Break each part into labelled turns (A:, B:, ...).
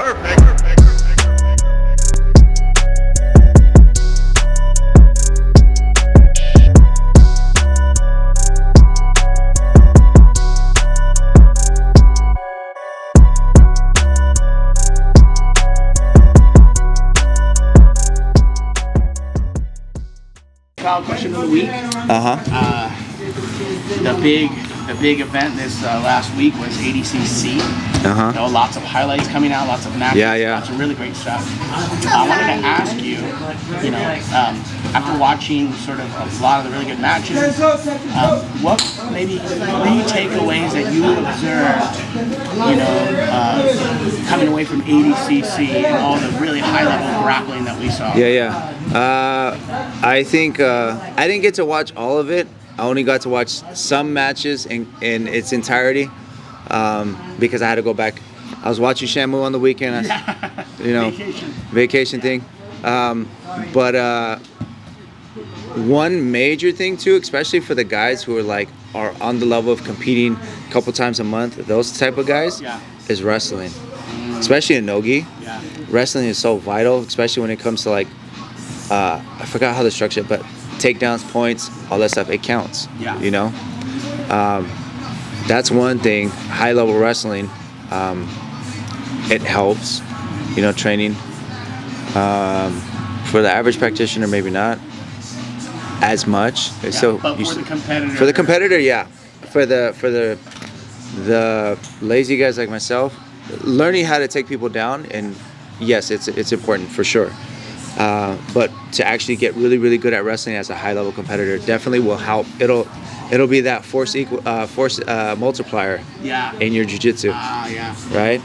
A: Question of the week. The big event this last week was ADCC. You know, lots of highlights coming out, lots of matches, lots of really great stuff. I wanted to ask you, you know, after watching sort of a lot of the really good matches, what maybe 3 takeaways that you observed, you know, coming away from ADCC and all the really high level grappling that we saw?
B: I think I didn't get to watch all of it. I only got to watch some matches in its entirety because I had to go back. I was watching Shamu on the weekend, you know, vacation thing. But one major thing too, especially for the guys who are on the level of competing a couple times a month, those type of guys, is wrestling. Especially in Nogi, wrestling is so vital, especially when it comes to I forgot how to structure it, but takedowns, points, all that stuff, it counts. You know, that's one thing. High level wrestling, it helps. You know, training. For the average practitioner, maybe not as much. So
A: but for the competitor.
B: For the competitor, yeah. For the lazy guys like myself, learning how to take people down, and yes, it's important for sure. But to actually get really, really good at wrestling as a high-level competitor definitely will help. It'll be that force multiplier in your jiu-jitsu, right?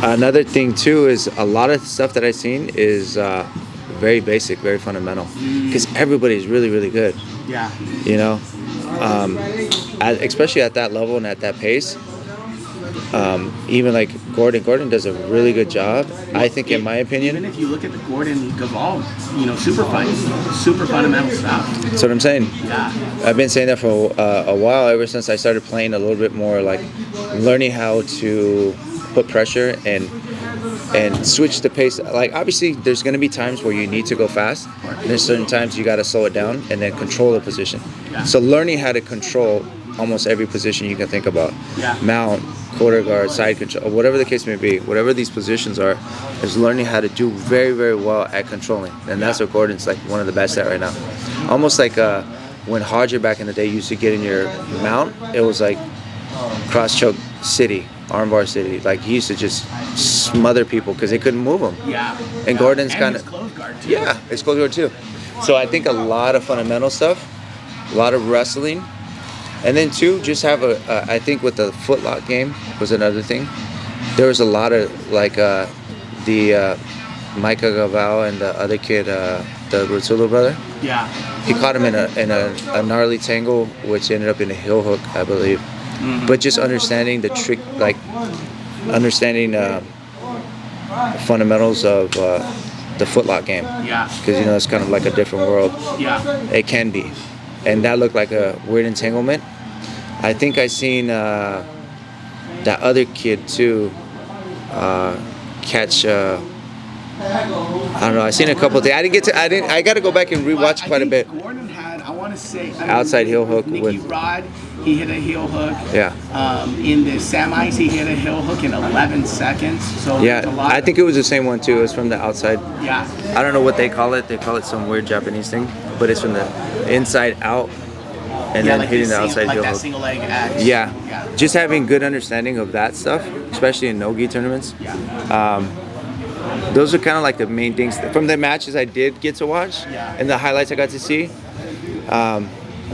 B: Another thing too is a lot of stuff that I've seen is very basic, very fundamental, because everybody's really, really good. You know, especially at that level and at that pace. Even like Gordon does a really good job, I think, in my opinion.
A: Even if you look at the Gordon Gaval, you know, super fundamental stuff.
B: That's what I'm saying. I've been saying that for a while, ever since I started playing a little bit more, like learning how to put pressure and switch the pace. Like obviously, there's going to be times where you need to go fast. And there's certain times you got to slow it down and then control the position. So learning how to control almost every position you can think about, mount, quarter guard, side control, whatever the case may be, whatever these positions are, is learning how to do very, very well at controlling. And that's what Gordon's like one of the best at right now. Almost like when Hodger back in the day used to get in your mount, it was like cross choke city, armbar city. Like he used to just smother people because they couldn't move them. And Gordon's kind of
A: close guard too.
B: It's close guard too. So I think a lot of fundamental stuff, a lot of wrestling. And then too, just have I think with the footlock game was another thing. There was a lot of like the Micah Gaval and the other kid, the Rotullo brother. He caught him in a gnarly tangle, which ended up in a heel hook, I believe. But just understanding the trick, like understanding fundamentals of the footlock game. Because you know it's kind of like a different world. It can be. And that looked like a weird entanglement. I think I seen that other kid too catch. I don't know. I seen a couple things. I got to go back and rewatch quite a bit.
A: Gordon had, I want to say,
B: outside heel hook
A: Nicky
B: with
A: Rod. He hit a heel hook. In the Sam Ice, he hit a heel hook in 11 seconds. So
B: I think it was the same one too. It was from the outside. I don't know what they call it. They call it some weird Japanese thing, but it's from the inside out and then
A: like
B: hitting the outside heel hook.
A: Single leg X.
B: Just having good understanding of that stuff, especially in no-gi tournaments. Those are kind of like the main things from the matches I did get to watch and the highlights I got to see.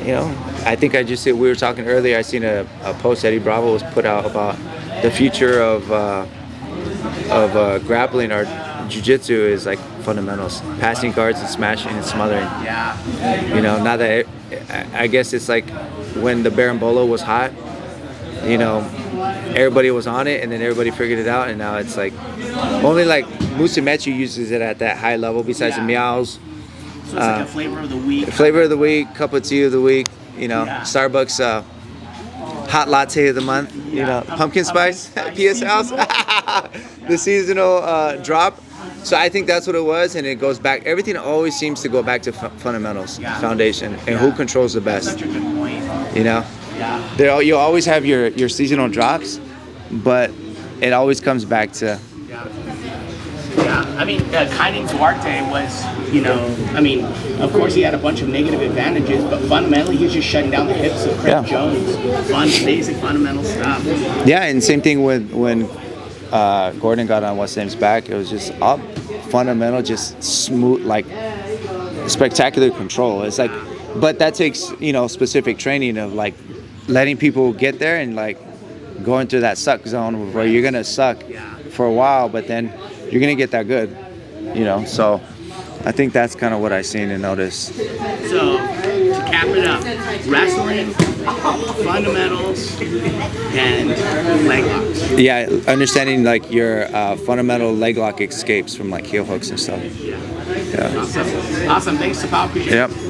B: You know, I think we were talking earlier, I seen a post Eddie Bravo was put out about the future of grappling or jiu-jitsu is like fundamentals, passing guards and smashing and smothering. You know, now that I guess it's like when the Berimbolo was hot, you know, everybody was on it and then everybody figured it out, and now it's like only like Musumeci uses it at that high level besides the meows.
A: So it's like a flavor of the week.
B: Flavor of the week, cup of tea of the week. You know, Starbucks hot latte of the month. You know, pumpkin spice, PS House, the seasonal drop. So I think that's what it was, and it goes back. Everything always seems to go back to fundamentals, foundation, and who controls the best.
A: That's such a good point.
B: You know, you always have your seasonal drops, but it always comes back to.
A: Yeah, I mean, Kaining Duarte was, you know, I mean, of course he had a bunch of negative advantages, but fundamentally he was just shutting down the hips of Craig Jones. Basic fundamental stuff.
B: Yeah, and same thing with when Gordon got on what's name's back. It was just up, fundamental, just smooth, like spectacular control. It's like, but that takes, you know, specific training of like letting people get there and like going through that suck zone where you're gonna suck for a while, but then you're gonna get that good, you know. So I think that's kind of what I seen and noticed.
A: So to cap it up, wrestling, fundamentals, and leg locks.
B: Yeah, understanding like your fundamental leg lock escapes from like heel hooks and stuff.
A: Awesome. Thanks to Pal. Appreciate it.
B: Yep.